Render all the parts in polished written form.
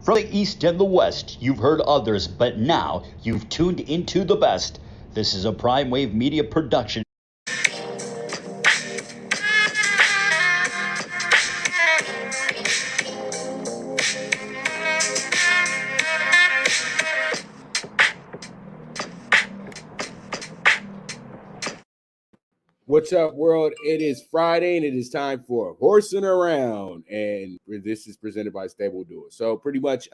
From the East and the West, you've heard others, but now you've tuned into the best. This is a Prime Wave Media production. What's up, world? It is Friday, and it is time for Horsin Around, and this is presented by Stable Duel. So, pretty much,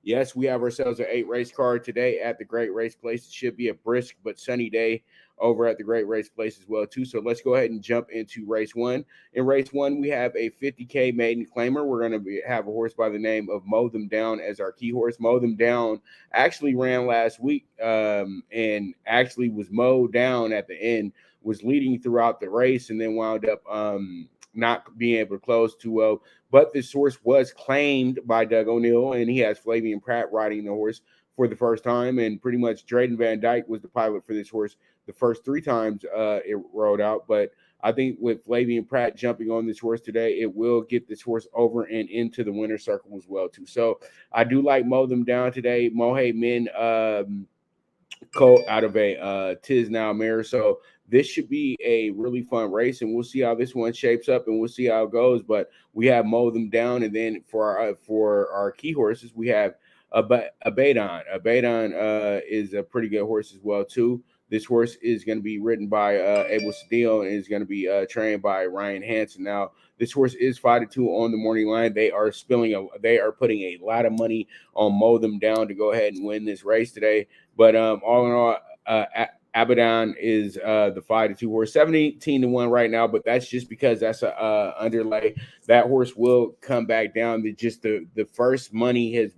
yes, we have ourselves an 8-race card today at the Great Race Place. It should be a brisk but sunny day over at the Great Race Place as well, too. So, let's go ahead and jump into race one. In race one, we have a 50K maiden claimer. We're going to have a horse by the name of Mow Them Down as our key horse. Mow Them Down actually ran last week, and actually was mowed down at the end. Was leading throughout the race and then wound up not being able to close too well. But this horse was claimed by Doug O'Neill, and he has Flavian Pratt riding the horse for the first time. And pretty much Drayden Van Dyke was the pilot for this horse the first 3 times it rode out. But I think with Flavian Pratt jumping on this horse today, it will get this horse over and into the winner's circle as well, too. So I do like Mow Them Down today. Mohey Min colt out of a Tis Now mare. So this should be a really fun race, and we'll see how this one shapes up, and we'll see how it goes. But we have Mow Them Down, and then for our key horses, we have Abaddon. Abaddon is a pretty good horse as well too. This horse is going to be ridden by Abel Cedillo and is going to be trained by Ryan Hansen. Now, this horse is 5-2 on the morning line. They are putting a lot of money on Mow Them Down to go ahead and win this race today. But all in all, Abaddon is the 5-2 horse, 17-1 right now, but that's just because that's a underlay. That horse will come back down. The first money has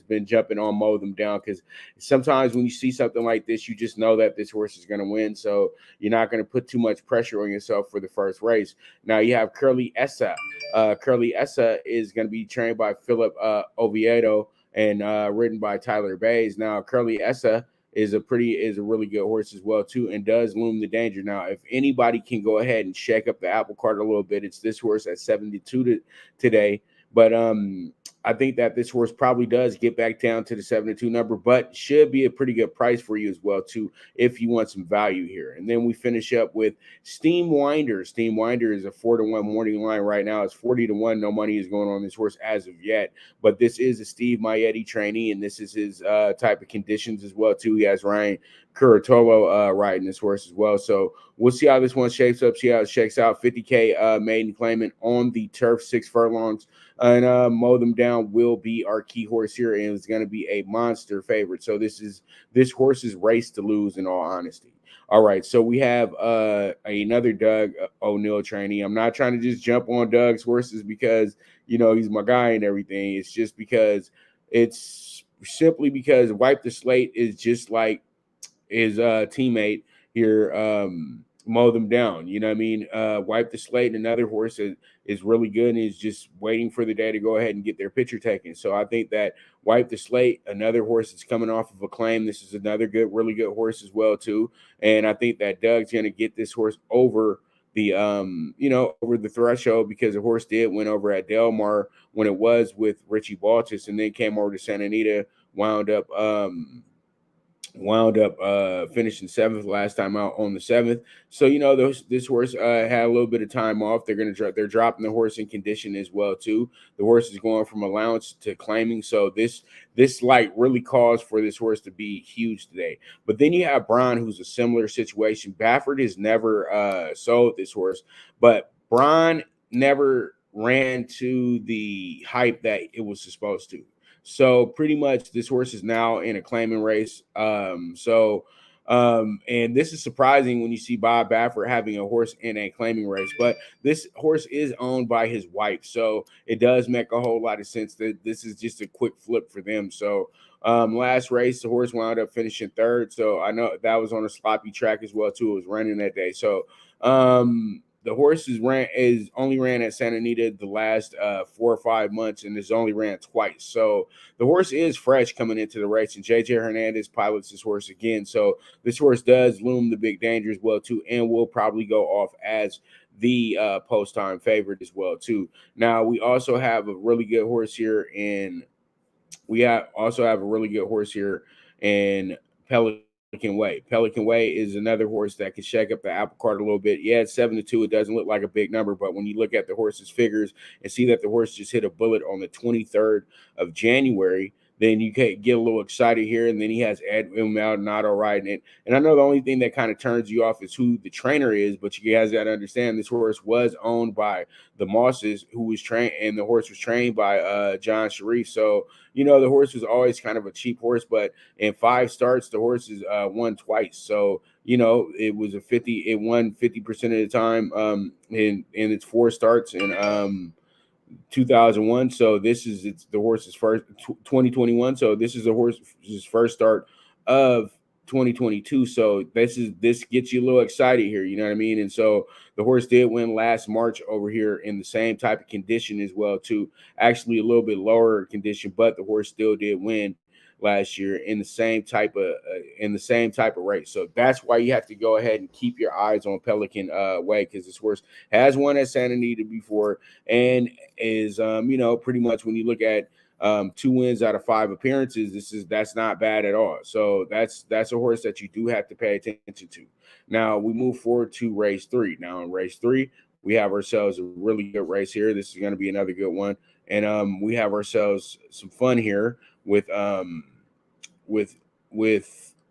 been jumping on Mow Them Down, because sometimes when you see something like this, you just know that this horse is going to win, so you're not going to put too much pressure on yourself for the first race. Now you have Curly Essa. Curly Essa is going to be trained by Philip Oviedo and ridden by Tyler Bays. Now Curly Essa is a really good horse as well too, and does loom the danger. Now, if anybody can go ahead and shake up the apple cart a little bit, it's this horse at 72 today. But I think that this horse probably does get back down to the 72 number, but should be a pretty good price for you as well too, if you want some value here. And then we finish up with Steam Winder. Steam Winder is a 4-1 morning line right now. It's 40-1. No money is going on this horse as of yet, but this is a Steve Maietti trainee, and this is his type of conditions as well too. He has Ryan Curatolo riding this horse as well. So we'll see how this one shapes up, see how it shakes out. 50K maiden claimant on the turf, 6 furlongs. And Mow Them Down will be our key horse here, and it's going to be a monster favorite. So this horse's race to lose, in all honesty. All right, so we have another Doug O'Neill trainee. I'm not trying to just jump on Doug's horses because, he's my guy and everything. It's just because it's simply because Wipe the Slate is just like his teammate here, Mow Them Down. You know what I mean? Wipe the Slate, another horse is really good and is just waiting for the day to go ahead and get their picture taken. So I think that Wipe the Slate, another horse that's coming off of a claim. This is another really good horse as well too. And I think that Doug's going to get this horse over the over the threshold, because the horse did win over at Del Mar when it was with Richie Baltus, and then came over to Santa Anita, wound up finishing 7th last time out on the 7th. So this horse had a little bit of time off. They're dropping the horse in condition as well too. The horse is going from allowance to claiming, so this really calls for this horse to be huge today. But then you have Braun, who's a similar situation. Baffert has never sold this horse, but Braun never ran to the hype that it was supposed to. So pretty much this horse is now in a claiming race. And this is surprising when you see Bob Baffert having a horse in a claiming race, but this horse is owned by his wife. So it does make a whole lot of sense that this is just a quick flip for them. So last race, the horse wound up finishing 3rd. So I know that was on a sloppy track as well too. It was running that day. So the horse is only ran at Santa Anita the last 4 or 5 months, and has only ran twice. So the horse is fresh coming into the race, and JJ Hernandez pilots this horse again. So this horse does loom the big danger as well too, and will probably go off as the post time favorite as well too. Now we also have a really good horse here in also have a really good horse here in Pelican Way. Pelican Way is another horse that can shake up the apple cart a little bit. Yeah, it's 7-2. It doesn't look like a big number, but when you look at the horse's figures and see that the horse just hit a bullet on the 23rd of January, then you can get a little excited here. And then he has Ed Maldonado riding it. And I know the only thing that kind of turns you off is who the trainer is, but you guys got to understand this horse was owned by the Mosses, who was trained, and the horse was trained by John Sharif. So, the horse was always kind of a cheap horse, but in 5 starts, the horse has won twice. So, it was it won 50% of the time in its 4 starts in 2001. So it's the horse's first 2021. So this is the horse's first start of 2022. So this gets you a little excited here, you know what I mean? And so the horse did win last March over here in the same type of condition as well, too. Actually a little bit lower condition, but the horse still did win last year in the same type of race. So that's why you have to go ahead and keep your eyes on Pelican Way, because this horse has won at Santa Anita before and is pretty much, when you look at 2 wins out of 5 appearances, that's not bad at all. So that's a horse that you do have to pay attention to. Now we move forward to race 3. Now in race 3, we have ourselves a really good race here. This is going to be another good one. And we have ourselves some fun here with the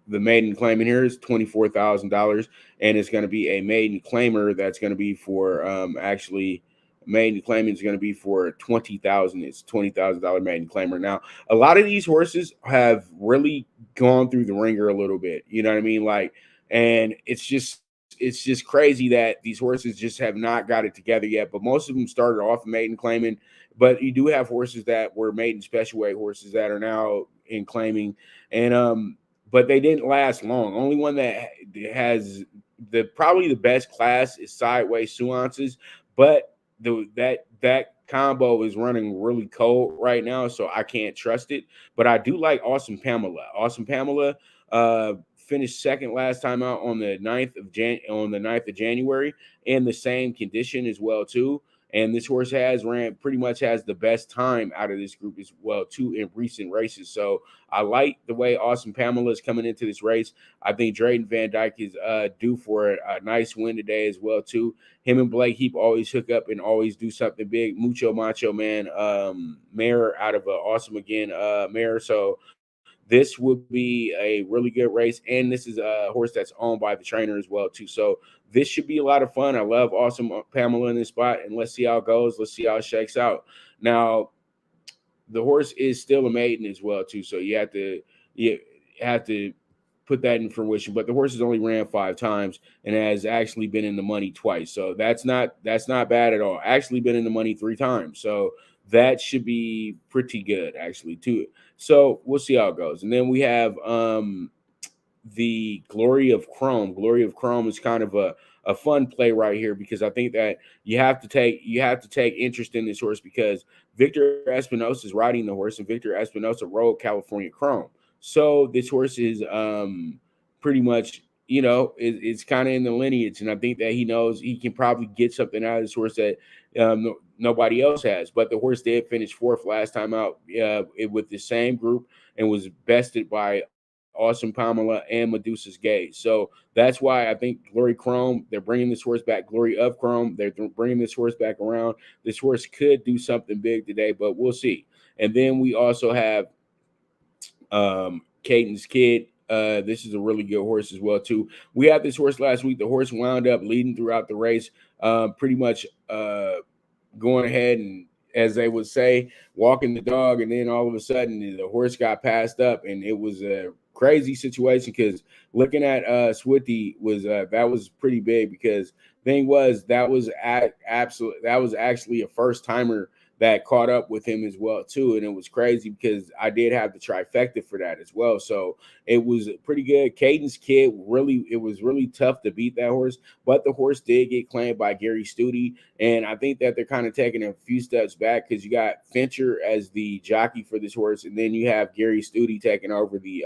maiden claiming here is $24,000, and it's going to be a maiden claimer that's going to be for maiden claiming is going to be for $20,000. It's $20,000 maiden claimer. Now, a lot of these horses have really gone through the ringer a little bit. You know what I mean? And it's just crazy that these horses just have not got it together yet. But most of them started off maiden claiming. But you do have horses that were maiden special weight horses that are now in claiming, and but they didn't last long. Only one that has probably the best class is Sideways Nuances, but that combo is running really cold right now, so I can't trust it. But I do like Awesome Pamela. Awesome Pamela finished second last time out on the 9th of January in the same condition as well too. And this horse pretty much has the best time out of this group as well, too, in recent races. So I like the way Awesome Pamela is coming into this race. I think Drayton Van Dyke is due for a nice win today as well, too. Him and Blake Heap always hook up and always do something big. Mucho Macho Man mare out of Awesome Again mare. So this would be a really good race, and this is a horse that's owned by the trainer as well, too. So this should be a lot of fun. I love Awesome Pamela in this spot, and let's see how it goes. Let's see how it shakes out. Now, the horse is still a maiden as well, too, so you have to put that in fruition. But the horse has only ran 5 times and has actually been in the money twice, so that's not bad at all. Actually been in the money 3 times, so that should be pretty good, actually, too. So we'll see how it goes. And then we have the Glory of Chrome. Glory of Chrome is kind of a fun play right here, because I think that you have to take interest in this horse, because Victor Espinosa is riding the horse, and Victor Espinosa rode California Chrome. So this horse is pretty much, it's kind of in the lineage, and I think that he knows he can probably get something out of this horse that nobody else has. But the horse did finish 4th last time out with the same group, and was bested by Awesome Pamela and Medusa's Gaze. So that's why I think Glory Chrome, they're bringing this horse back. Glory of Chrome, they're bringing this horse back around. This horse could do something big today, but we'll see. And then we also have Cadence Kid. This is a really good horse as well, too. We had this horse last week. The horse wound up leading throughout the race, pretty much going ahead and, as they would say, walking the dog, and then all of a sudden the horse got passed up, and it was a crazy situation, because looking at Swifty was that was pretty big, because thing was that was actually a first timer that caught up with him as well, too. And it was crazy, because I did have the trifecta for that as well. So it was pretty good. Cadence Kid, it was really tough to beat that horse, but the horse did get claimed by Gary Studi. And I think that they're kind of taking a few steps back, because you got Fincher as the jockey for this horse, and then you have Gary Studi taking over the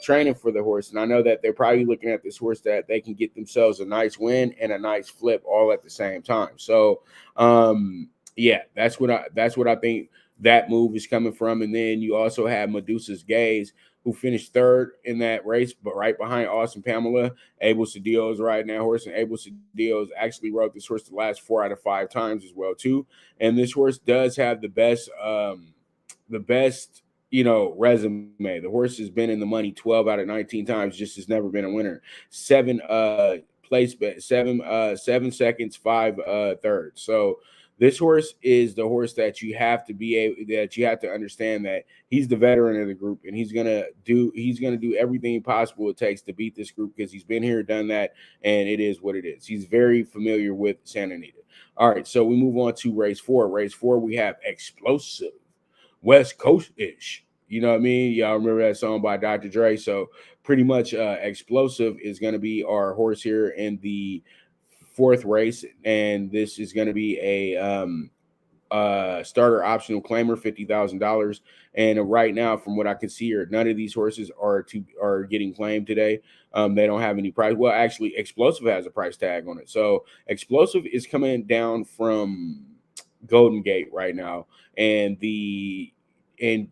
training for the horse. And I know that they're probably looking at this horse that they can get themselves a nice win and a nice flip all at the same time. So, yeah, that's what I think that move is coming from. And then you also have Medusa's Gaze, who finished third in that race, but right behind Austin Pamela. Abel Cedillo is riding that horse, and Abel Cedillo actually rode this horse the last 4 out of 5 times as well too. And this horse does have the best resume. The horse has been in the money 12 out of 19 times, just has never been a winner. 7 seconds, 5 thirds. So this horse is the horse that you have to understand that he's the veteran of the group, and he's gonna do everything possible it takes to beat this group, because he's been here, done that, and it is what it is. He's very familiar with Santa Anita. All right, so we move on to race 4. Race 4, we have Explosive, West Coast-ish. You know what I mean? Y'all remember that song by Dr. Dre? So pretty much Explosive is going to be our horse here in the 4th race, and this is going to be a starter optional claimer, $50,000. And right now, from what I can see here, none of these horses are getting claimed today. They don't have any price. Well, actually, Explosive has a price tag on it. So Explosive is coming down from Golden Gate right now, and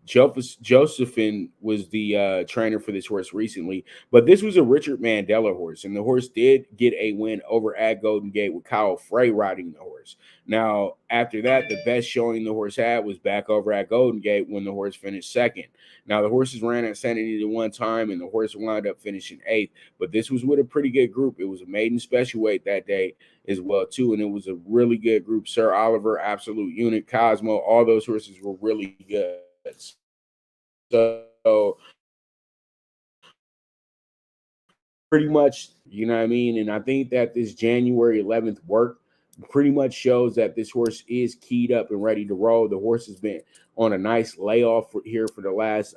Josephine was the trainer for this horse recently, but this was a Richard Mandela horse, and the horse did get a win over at Golden Gate with Kyle Frey riding the horse. Now, after that, the best showing the horse had was back over at Golden Gate when the horse finished 2nd. Now, the horses ran at Santa Anita one time, and the horse wound up finishing 8th, but this was with a pretty good group. It was a maiden special weight that day as well too, and it was a really good group. Sir Oliver, Absolute Unit, Cosmo, all those horses were really good. So pretty much, you know what I mean? And I think that this January 11th work pretty much shows that this horse is keyed up and ready to roll. The horse has been on a nice layoff here for the last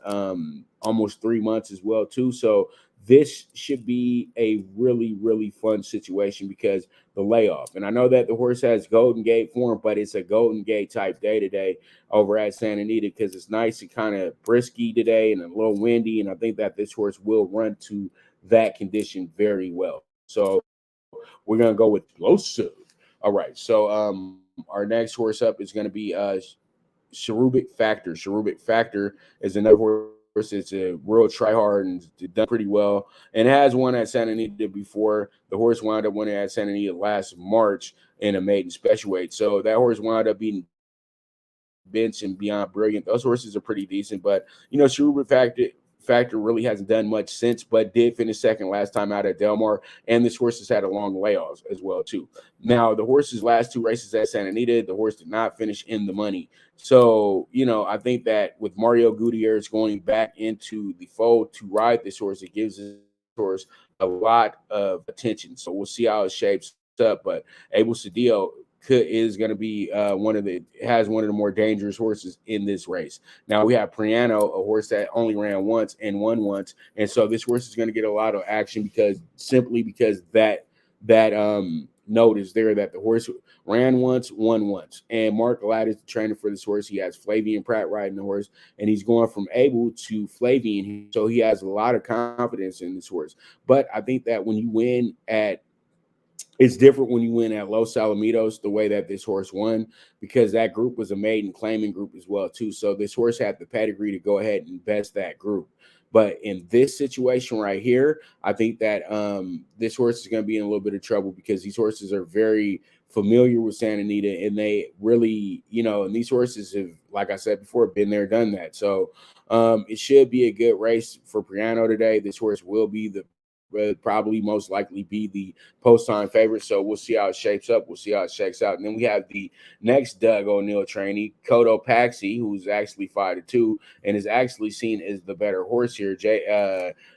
almost 3 months as well too. So this should be a really, really fun situation because the layoff. And I know that the horse has Golden Gate form, but it's a Golden Gate type day today over at Santa Anita because it's nice and kind of brisky today and a little windy. And I think that this horse will run to that condition very well. So we're going to go with Explosive. All right. So our next horse up is going to be Cherubic Factor. Cherubic Factor is another horse. It's a real tryhard and done pretty well, and has won at Santa Anita before. The horse wound up winning at Santa Anita last March in a maiden special weight. So that horse wound up beating Bench and Beyond Brilliant. Those horses are pretty decent, but Cherubic Factor really hasn't done much since, but did finish 2nd last time out at Del Mar, and this horse has had a long layoff as well too. Now, the horse's last 2 races at Santa Anita, the horse did not finish in the money. So, I think that with Mario Gutierrez going back into the fold to ride this horse, it gives this horse a lot of attention. So we'll see how it shapes up. But Abel Cedillo is going to be one of the more dangerous horses in this race. Now we have Priano, a horse that only ran once and won once, and so this horse is going to get a lot of action because that note is there that the horse ran once, won once. And Mark Ladd is the trainer for this horse. He has Flavian Pratt riding the horse, and he's going from Abel to Flavian, so he has a lot of confidence in this horse. But I think that when you win it's different when you win at Los Alamitos, the way that this horse won, because that group was a maiden claiming group as well too. So this horse had the pedigree to go ahead and best that group. But in this situation right here, I think that this horse is going to be in a little bit of trouble because these horses are very familiar with Santa Anita, and they really, and these horses have, like I said before, been there, done that. So it should be a good race for Priano today. This horse will be probably most likely be the post-time favorite. So we'll see how it shapes up. We'll see how it shakes out. And then we have the next Doug O'Neill trainee, Kodo Paxi, who's actually 5-2 and is actually seen as the better horse here.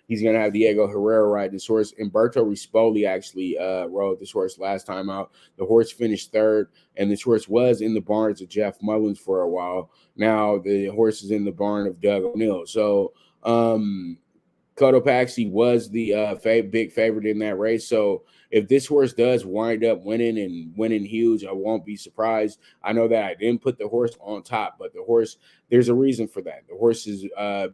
He's going to have Diego Herrera ride this horse. Umberto Rispoli actually rode this horse last time out. The horse finished 3rd, and this horse was in the barns of Jeff Mullins for a while. Now the horse is in the barn of Doug O'Neill. So, Cotopaxi was the big favorite in that race. So if this horse does wind up winning and winning huge, I won't be surprised. I know that I didn't put the horse on top, but the horse, there's a reason for that. The horse has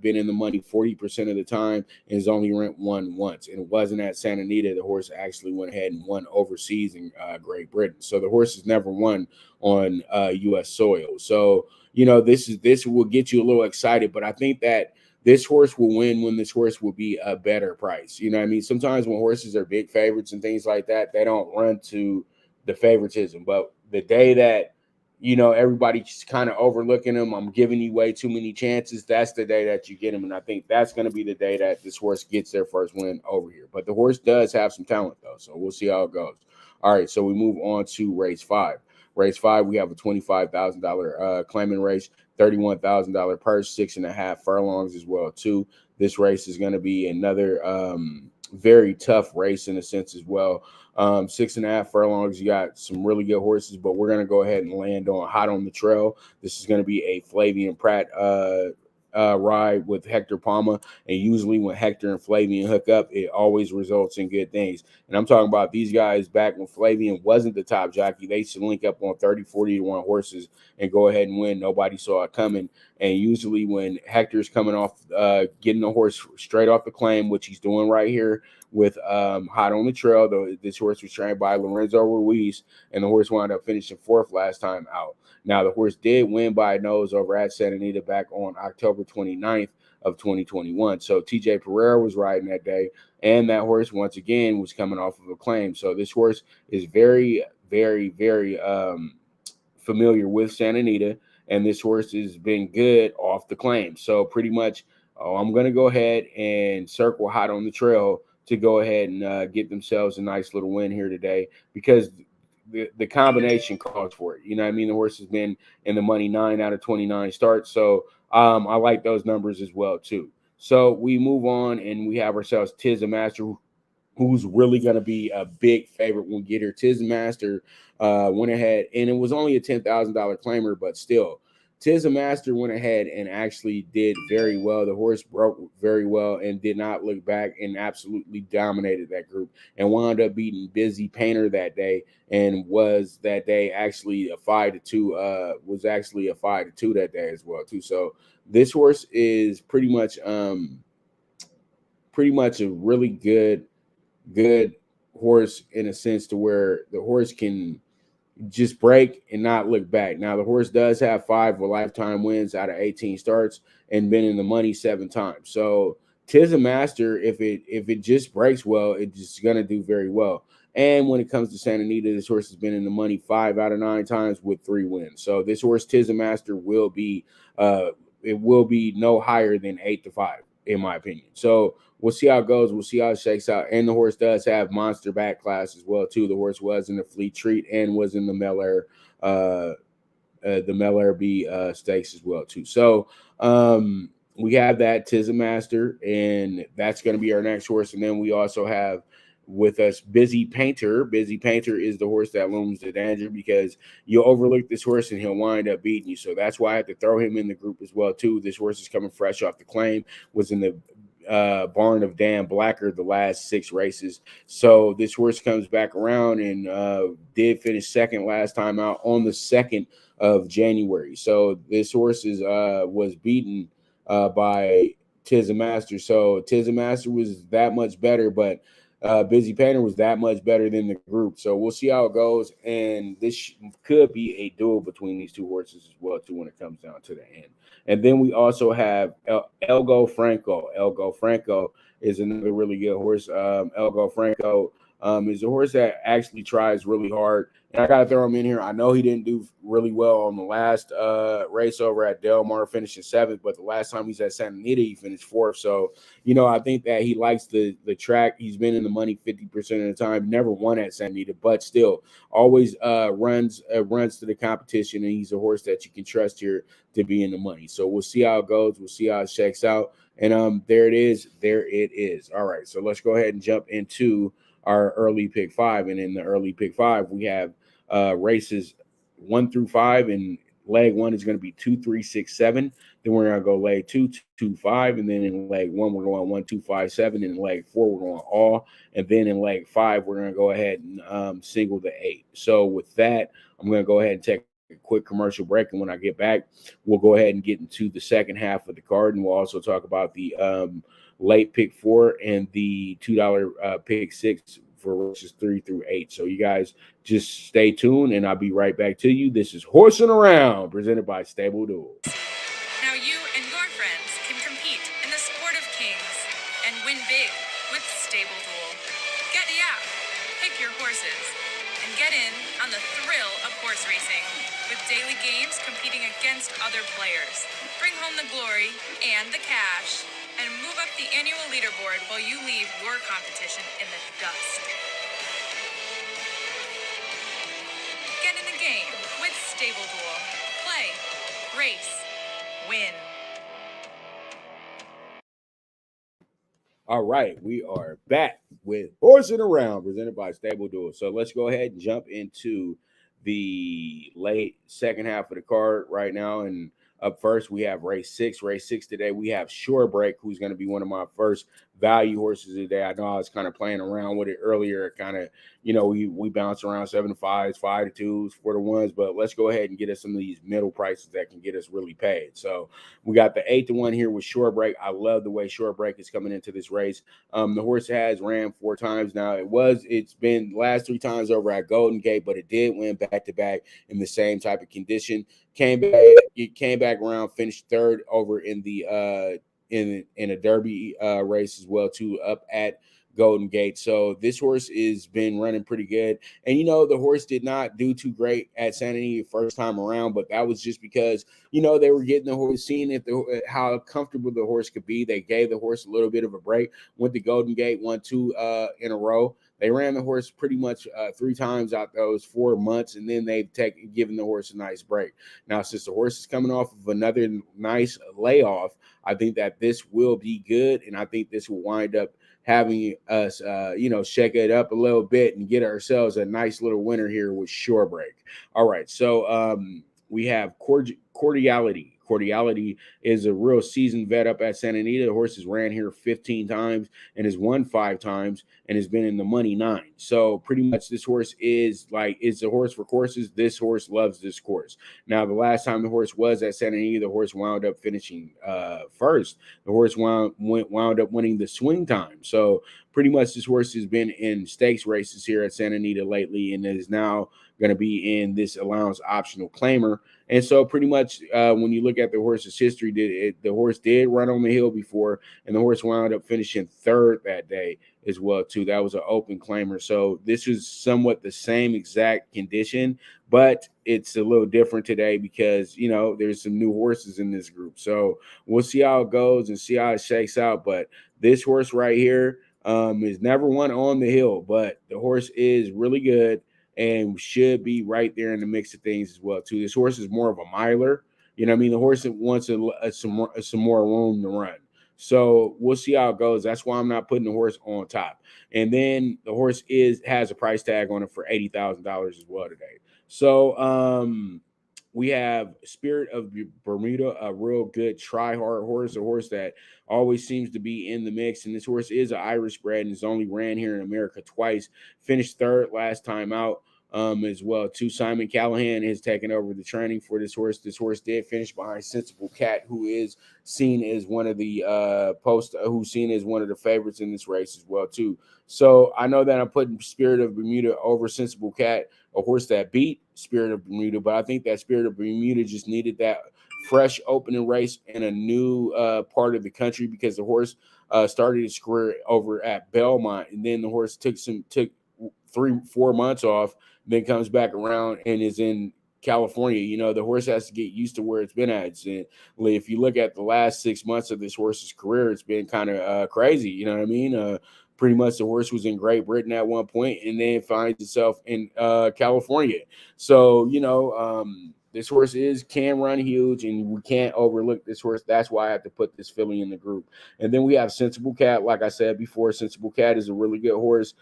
been in the money 40% of the time and has only won once. And it wasn't at Santa Anita. The horse actually went ahead and won overseas in Great Britain. So the horse has never won on U.S. soil. So, this will get you a little excited, but I think that this horse will win when this horse will be a better price. You know what I mean? Sometimes when horses are big favorites and things like that, they don't run to the favoritism. But the day that, everybody's kind of overlooking them, I'm giving you way too many chances, that's the day that you get him. And I think that's going to be the day that this horse gets their first win over here. But the horse does have some talent, though. So we'll see how it goes. All right, so we move on to race 5. Race 5, we have a $25,000 claiming race. $31,000 purse, 6.5 furlongs as well too. This race is going to be another very tough race in a sense as well. 6.5 furlongs, you got some really good horses, but we're going to go ahead and land on Hot on the Trail. This is going to be a Flavian Pratt ride with Hector Palma, and usually when Hector and Flavian hook up, it always results in good things. And I'm talking about these guys back when Flavian wasn't the top jockey. They used to link up on 30, 40 to 1 horses and go ahead and win. Nobody saw it coming. And usually when Hector's coming off, getting the horse straight off the claim, which he's doing right here with Hot on the Trail, though this horse was trained by Lorenzo Ruiz, and the horse wound up finishing 4th last time out. Now, the horse did win by a nose over at Santa Anita back on October 29th of 2021. So TJ Pereira was riding that day, and that horse, once again, was coming off of a claim. So this horse is very, very, very familiar with Santa Anita, and this horse has been good off the claim. So pretty much, I'm going to go ahead and circle Hot on the Trail to go ahead and get themselves a nice little win here today, because the combination calls for it. You know what I mean? The horse has been in the money 9 out of 29 starts. So I like those numbers as well, too. So we move on, and we have ourselves Tiz Master, who's really going to be a big favorite when we get here. Tiz Master went ahead, and it was only a $10,000 claimer, but still, Tiz Master went ahead and actually did very well. The horse broke very well and did not look back and absolutely dominated that group and wound up beating Busy Painter that day, and was that day actually a 5-2, was actually a 5-2 that day as well too. So this horse is pretty much a really good horse in a sense to where the horse can just break and not look back. Now, the horse does have 5 lifetime wins out of 18 starts and been in the money 7 times. So Tiz Master, if it just breaks well, it's just going to do very well. And when it comes to Santa Anita, this horse has been in the money 5 out of 9 times with 3 wins. So this horse, Tiz Master, will be no higher than 8-5, in my opinion. So we'll see how it goes. We'll see how it shakes out. And the horse does have monster back class as well, too. The horse was in the Fleet Treat and was in the Mel Air B stakes as well, too. So we have that Tiz Master, and that's going to be our next horse. And then we also have with us Busy Painter. Busy Painter is the horse that looms the danger, because you overlook this horse and he'll wind up beating you. So that's why I have to throw him in the group as well, too. This horse is coming fresh off the claim, was in the barn of Dan Blacker the last 6 races. So this horse comes back around and did finish 2nd last time out on the 2nd of January. So this horse was beaten by Tiz Master. So Tiz Master was that much better, but Busy Painter was that much better than the group. So we'll see how it goes. And this could be a duel between these 2 horses as well, too, when it comes down to the end. And then we also have Elgo Franco. Elgo Franco is another really good horse. Elgo Franco is a horse that actually tries really hard. And I got to throw him in here. I know he didn't do really well on the last race over at Del Mar, finishing 7th. But the last time he was at Santa Anita, he finished 4th. So, I think that he likes the track. He's been in the money 50% of the time. Never won at Santa Anita, but still always runs to the competition. And he's a horse that you can trust here to be in the money. So we'll see how it goes. We'll see how it shakes out. And there it is. There it is. All right. So let's go ahead and jump into our early pick 5. And in the early pick 5, we have races 1 through 5, and leg one is going to be 2, 3, 6, 7. Then we're going to go leg 2, 2, 5. And then in leg 1, we're going 1, 2, 5, 7. And in leg 4, we're going all. And then in leg 5, we're going to go ahead and single the 8. So with that, I'm going to go ahead and take a quick commercial break. And when I get back, we'll go ahead and get into the second half of the card. And we'll also talk about the late pick 4 and the $2 pick 6 for races 3 through 8. So you guys just stay tuned, and I'll be right back to you. This is Horsin' Around, presented by Stable Duel. Now you and your friends can compete in the sport of kings and win big with Stable Duel. Get the app, pick your horses, and get in on the thrill of horse racing with daily games competing against other players. Bring home the glory and the cash, and move up the annual leaderboard while you leave your competition in the dust. Get in the game with Stable Duel. Play, race, win. All right, we are back with Horsin' Around, presented by Stable Duel. So let's go ahead and jump into the late second half of the card right now. And up first, we have race 6. Race 6 today, we have Shorebreak, who's going to be one of my first value horses today. I know I was kind of playing around with it earlier, kind of, we bounce around 7 to 5s, 5 to 2s, 4 to 1s, but let's go ahead and get us some of these middle prices that can get us really paid. So we got the 8 to 1 here with Shorebreak. I love the way Shorebreak is coming into this race. The horse has ran 4 times now. It's been last 3 times over at Golden Gate, but it did win back to back in the same type of condition. It came back around, finished 3rd over in the in a Derby race as well too, up at Golden Gate. So this horse has been running pretty good. And the horse did not do too great at Santa Anita first time around, but that was just because they were getting the horse, seeing how comfortable the horse could be. They gave the horse a little bit of a break. Went to Golden Gate, won 2 in a row. They ran the horse pretty much 3 times out those 4 months, and then they've given the horse a nice break. Now, since the horse is coming off of another nice layoff, I think that this will be good, and I think this will wind up having us, shake it up a little bit and get ourselves a nice little winner here with Shorebreak. All right, so we have Cordiality. Cordiality is a real seasoned vet up at Santa Anita. The horse has ran here 15 times and has won 5 times and has been in the money 9. So pretty much this horse is it's a horse for courses. This horse loves this course. Now, the last time the horse was at Santa Anita, the horse wound up finishing first. The horse wound up winning the swing time. So pretty much this horse has been in stakes races here at Santa Anita lately and is now going to be in this allowance optional claimer. And so pretty much when you look at the horse's history, the horse did run on the hill before, and the horse wound up finishing 3rd that day as well too. That was an open claimer. So this is somewhat the same exact condition, but it's a little different today because, there's some new horses in this group. So we'll see how it goes and see how it shakes out. But this horse right here is never won on the hill, but the horse is really good and should be right there in the mix of things as well too. This horse is more of a miler. The horse wants some more room to run. So we'll see how it goes. That's why I'm not putting the horse on top. And then the horse has a price tag on it for $80,000 as well today. So we have Spirit of Bermuda, a real good try-hard horse, a horse that always seems to be in the mix. And this horse is an Irish bred and has only ran here in America twice. Finished 3rd last time out as well too. Simon Callahan has taken over the training for this horse. This horse did finish behind Sensible Cat, who is seen as one of the favorites in this race as well too. So I know that I'm putting Spirit of Bermuda over Sensible Cat, a horse that beat Spirit of Bermuda, but I think that Spirit of Bermuda just needed that fresh opening race in a new part of the country because the horse started his career over at Belmont, and then the horse took 3-4 months off, then comes back around and is in California. The horse has to get used to where it's been at. And if you look at the last 6 months of this horse's career, it's been kind of crazy. You know what I mean? Pretty much the horse was in Great Britain at one point and then finds itself in California. So, this horse can run huge, and we can't overlook this horse. That's why I have to put this filly in the group. And then we have Sensible Cat. Like I said before, Sensible Cat is a really good horse.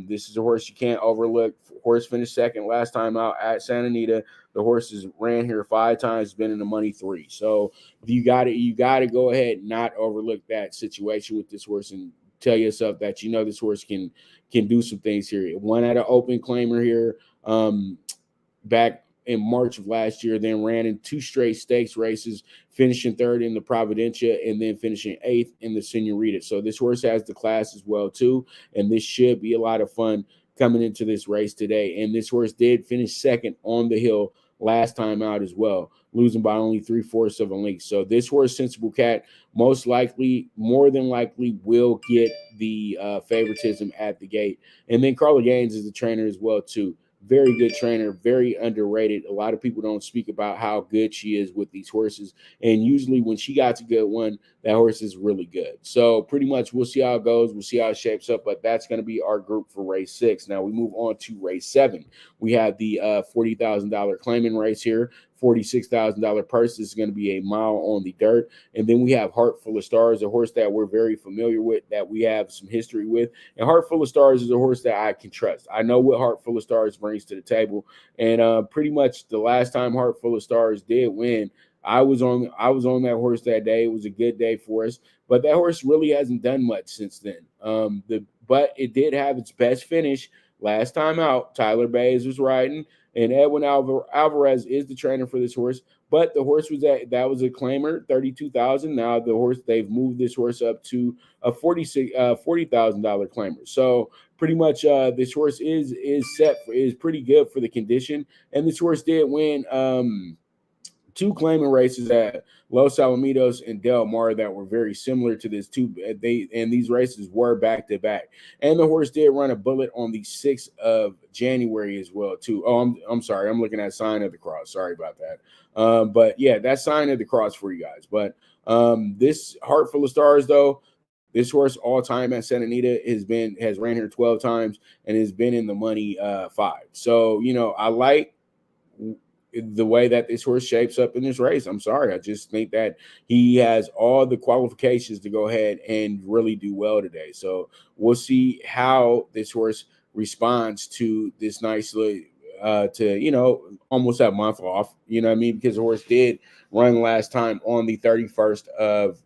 This is a horse you can't overlook. Horse finished second last time out at Santa Anita. The horse has ran here 5 times, been in the money 3. So you got to go ahead and not overlook that situation with this horse and tell yourself that this horse can do some things here. One at an open claimer here back in March of last year, then ran in 2 straight stakes races, finishing 3rd in the Providencia and then finishing 8th in the Senorita. So this horse has the class as well too, and this should be a lot of fun coming into this race today. And this horse did finish 2nd on the hill last time out as well, losing by only 3/4 of a length. So this horse, Sensible Cat, more than likely will get the favoritism at the gate. And then Carla Gaines is the trainer as well too. Very good trainer, very underrated. A lot of people don't speak about how good she is with these horses. And usually when she got a good one, that horse is really good. So pretty much we'll see how it goes. We'll see how it shapes up. But that's going to be our group for race 6. Now we move on to race 7. We have the $40,000 claiming race here. $46,000 purse. This is going to be a mile on the dirt. And then we have Heart Full of Stars, a horse that we're very familiar with, that we have some history with. And Heart Full of Stars is a horse that I can trust. I know what Heart Full of Stars brings to the table. And pretty much the last time Heart Full of Stars did win, I was on that horse that day. It was a good day for us. But that horse really hasn't done much since then. But it did have its best finish last time out. Tyler Bays was riding. And Edwin Alvarez is the trainer for this horse, but the horse was a claimer, $32,000. Now they've moved this horse up to a $40,000 claimer. So pretty much this horse is pretty good for the condition. And this horse did win 2 claiming races at Los Alamitos and Del Mar that were very similar to this too. These races were back to back. And the horse did run a bullet on the 6th of January as well too. Oh, I'm sorry. I'm looking at Sign of the Cross. Sorry about that. But yeah, that's Sign of the Cross for you guys. But this Heart Full of Stars though, this horse all time at Santa Anita has ran here 12 times and has been in the money 5. So I like the way that this horse shapes up in this race. I'm sorry. I just think that he has all the qualifications to go ahead and really do well today. So we'll see how this horse responds to this nicely almost that month off, you know what I mean? Because the horse did run last time on the 31st of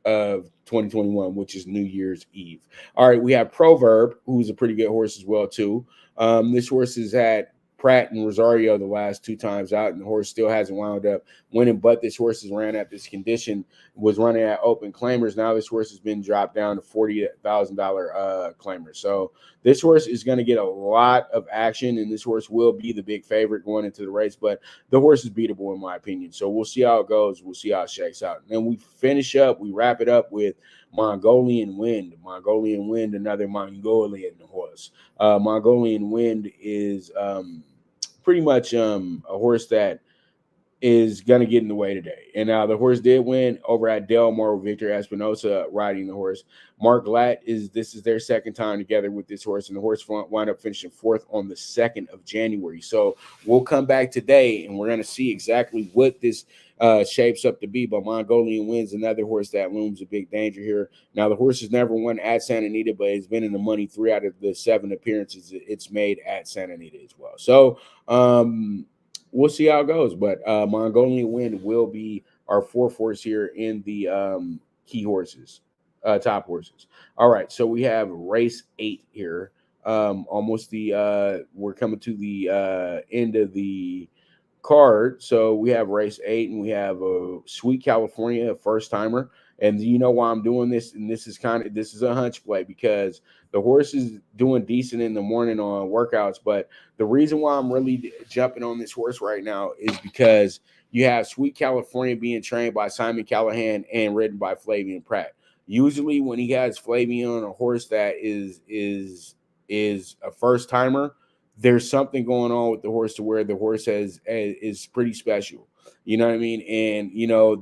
2021, which is New Year's Eve. All right, we have Proverb, who's a pretty good horse as well too. This horse has had Pratt and Rosario the last 2 times out, and the horse still hasn't wound up winning. But this horse has ran at this condition, was running at open claimers. Now this horse has been dropped down to $40,000 claimers. So this horse is going to get a lot of action, and this horse will be the big favorite going into the race. But the horse is beatable in my opinion. So we'll see how it goes. We'll see how it shakes out. And then we wrap it up with Mongolian Wind. Mongolian Wind, another Mongolian horse. Mongolian Wind is pretty much a horse that is going to get in the way today. And now the horse did win over at Del Mar with Victor Espinosa riding the horse. Mark Glatt this is their second time together with this horse, and the horse wound up finishing 4th on the 2nd of January. So we'll come back today and we're going to see exactly what this shapes up to be. But Mongolian Wind's another horse that looms a big danger here. Now the horse has never won at Santa Anita, but it's been in the money 3 out of the 7 appearances it's made at Santa Anita as well. So we'll see how it goes. But Mongolian Wind will be our 4th horse here in the key horses, top horses. All right, so we have race 8 here. We're coming to the end of the card. So we have race 8, and we have a Sweet California, a first timer. And you know why I'm doing this? And this is a hunch play because the horse is doing decent in the morning on workouts. But the reason why I'm really jumping on this horse right now is because you have Sweet California being trained by Simon Callahan and ridden by Flavian Pratt. Usually when he has Flavian on a horse that is a first timer, there's something going on with the horse to where the horse is pretty special. You know what I mean? And,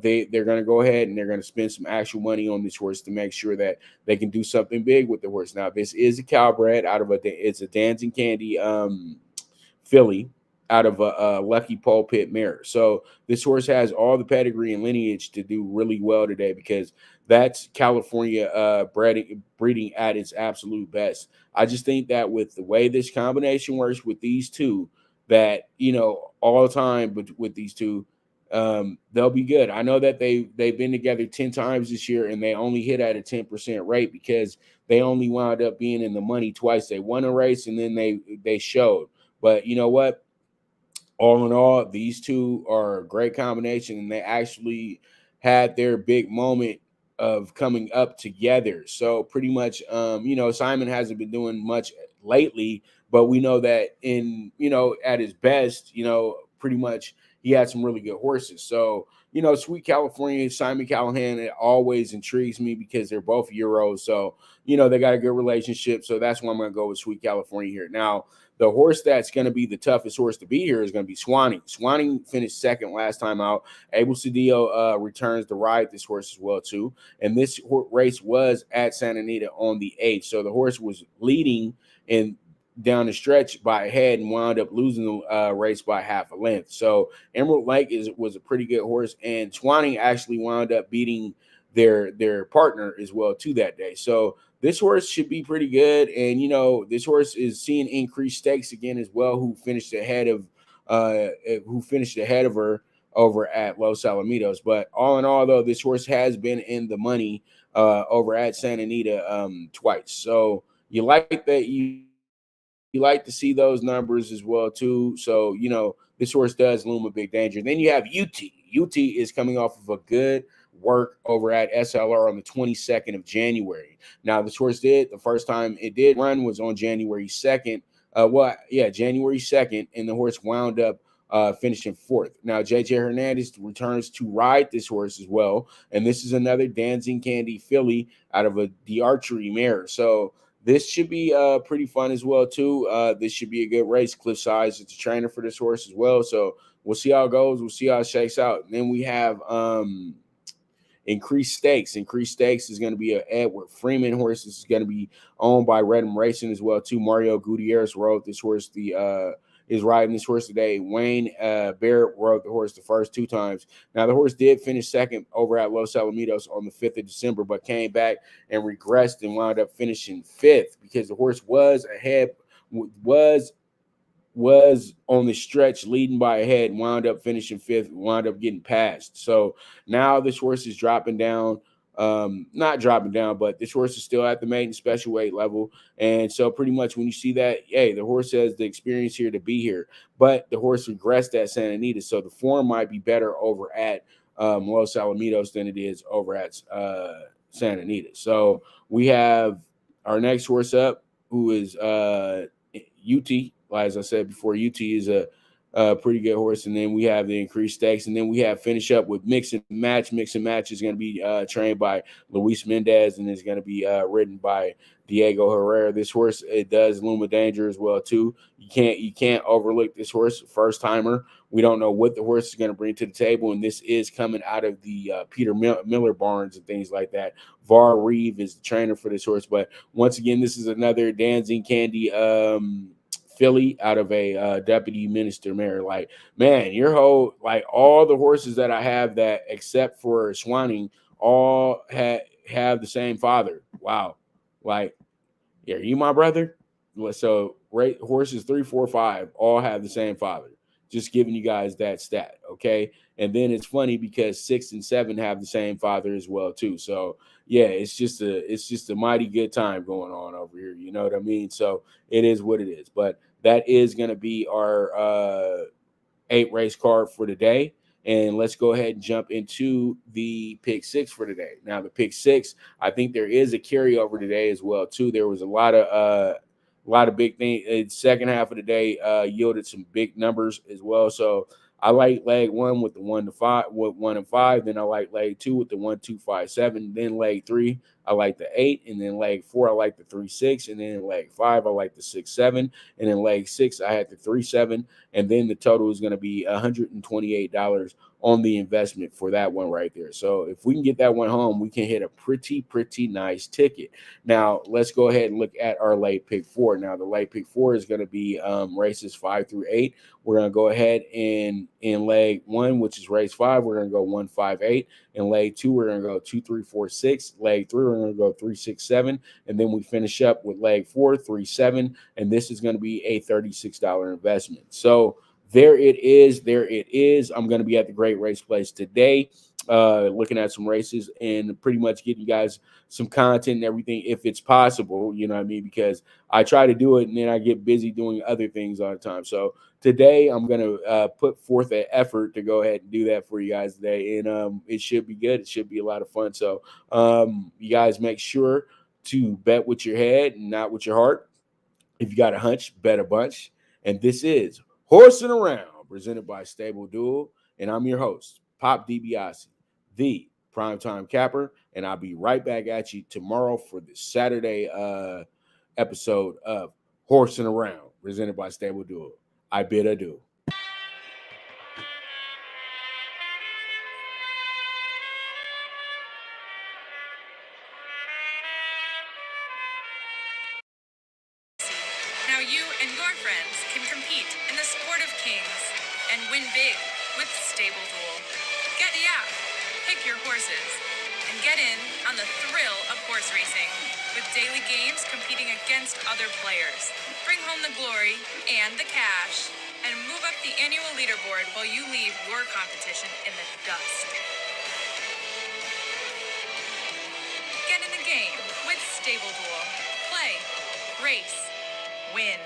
they're going to go ahead and they're going to spend some actual money on this horse to make sure that they can do something big with the horse. Now, this is a Calbred it's a Dancing Candy filly. out of a Lucky Pulpit mare. So this horse has all the pedigree and lineage to do really well today, because that's California breeding at its absolute best. I just think that with the way this combination works with these two, that all the time, but with these two, they'll be good. I know that they've been together 10 times this year, and they only hit at a 10% rate because they only wound up being in the money twice. They won a race and then they showed. But you know what? All in all, these two are a great combination, and they actually had their big moment of coming up together. So pretty much, Simon hasn't been doing much lately, but we know that at his best, pretty much he had some really good horses. So, Sweet California, Simon Callahan, it always intrigues me because they're both Euros. So, they got a good relationship. So that's why I'm going to go with Sweet California here. Now, the horse that's going to be the toughest horse to beat here is going to be Swanee. Swanee finished second last time out. Abel Cedillo returns to ride this horse as well, too. And this race was at Santa Anita on the 8th. So the horse was leading in down the stretch by a head and wound up losing the race by half a length. So Emerald Lake was a pretty good horse, and Swanee actually wound up beating their partner as well too that day. So this horse should be pretty good, and this horse is seeing increased stakes again as well. Who finished ahead of her over at Los Alamitos. But all in all, though, this horse has been in the money over at Santa Anita twice. So you like that you like to see those numbers as well too. So this horse does loom a big danger. Then you have UT. UT is coming off of a good work over at SLR on the 22nd of January. Now this horse the first time it did run was on January 2nd. January 2nd, and the horse wound up finishing fourth. Now JJ Hernandez returns to ride this horse as well, and this is another Dancing Candy filly out of the archery mare. So this should be pretty fun as well, too. This should be a good race. Cliff Size is a trainer for this horse as well. So we'll see how it goes. We'll see how it shakes out. And then we have Increased Stakes. Increased Stakes is going to be an Edward Freeman horse. This is going to be owned by Redham Racing as well, too. Mario Gutierrez rode this horse is riding this horse today. Wayne Barrett rode the horse the first two times. Now, the horse did finish second over at Los Alamitos on the 5th of December, but came back and regressed and wound up finishing fifth because the horse was ahead, was on the stretch leading by a head, wound up finishing fifth, wound up getting passed. So now this horse is dropping down. Not dropping down, but this horse is still at the maiden special weight level. And so pretty much when you see that, hey, the horse has the experience here to be here, but the horse regressed at Santa Anita. So the form might be better over at Los Alamitos than it is over at Santa Anita. So we have our next horse up, who is UT. As I said before, UT is a pretty good horse. And then we have the Increased Stakes. And then we have finish up with Mix and Match. Mix and Match is going to be trained by Luis Mendez and is going to be ridden by Diego Herrera. This horse, it does loom a danger as well, too. You can't overlook this horse, first timer. We don't know what the horse is going to bring to the table. And this is coming out of the Peter Miller barns and things like that. Var Reeve is the trainer for this horse. But once again, this is another Dancing Candy filly out of a deputy minister mare. Like, man, all the horses that I have that, except for Swanning, all have the same father. Wow. Like, are you my brother? So horses 3, 4, 5 all have the same father. Just giving you guys that stat, okay? And then it's funny because 6 and 7 have the same father as well too. So yeah, it's just a mighty good time going on over here. You know what I mean? So it is what it is. But that is going to be our 8 race card for today. And let's go ahead and jump into the pick 6 for today. Now, the pick 6, I think there is a carryover today as well too. There was a lot of big things. Second half of the day yielded some big numbers as well. So I like leg 1 with the 1 to 5, with 1 and 5. Then I like leg 2 with the 1, 2, 5, 7. Then leg 3, I like the 8, and then leg 4, I like the 3-6, and then leg 5, I like the 6-7, and then leg 6, I had the 3-7, and then the total is going to be $128 on the investment for that one right there. So if we can get that one home, we can hit a pretty nice ticket. Now let's go ahead and look at our late pick 4. Now the late pick 4 is going to be races 5 through 8. We're going to go ahead and in leg 1, which is race 5, we're going to go 1, 5, 8. In leg 2, we're going to go 2, 3, 4, 6. Leg 3, we're going to go 3, 6, 7. And then we finish up with leg 4, 3, 7. And this is going to be a $36 investment. So there it is. There it is. I'm going to be at the Great Race Place today, looking at some races and pretty much getting you guys some content and everything if it's possible, you know what I mean? Because I try to do it and then I get busy doing other things all the time. So today I'm going to put forth an effort to go ahead and do that for you guys today. And it should be good. It should be a lot of fun. So you guys make sure to bet with your head and not with your heart. If you got a hunch, bet a bunch. And this is Horsin' Around, presented by Stable Duel. And I'm your host, Pop DiBiase, the primetime capper. And I'll be right back at you tomorrow for the Saturday episode of Horsin' Around, presented by Stable Duel. I bid adieu. Now you and your friends can compete in the sport of kings and win big with Stable Duel. Get the app, pick your horses, and get in on the thrill of horse racing with daily games competing against other players. Bring home the glory and the cash, and move up the annual leaderboard while you leave your competition in the dust. Get in the game with Stable Duel. Play, race, win.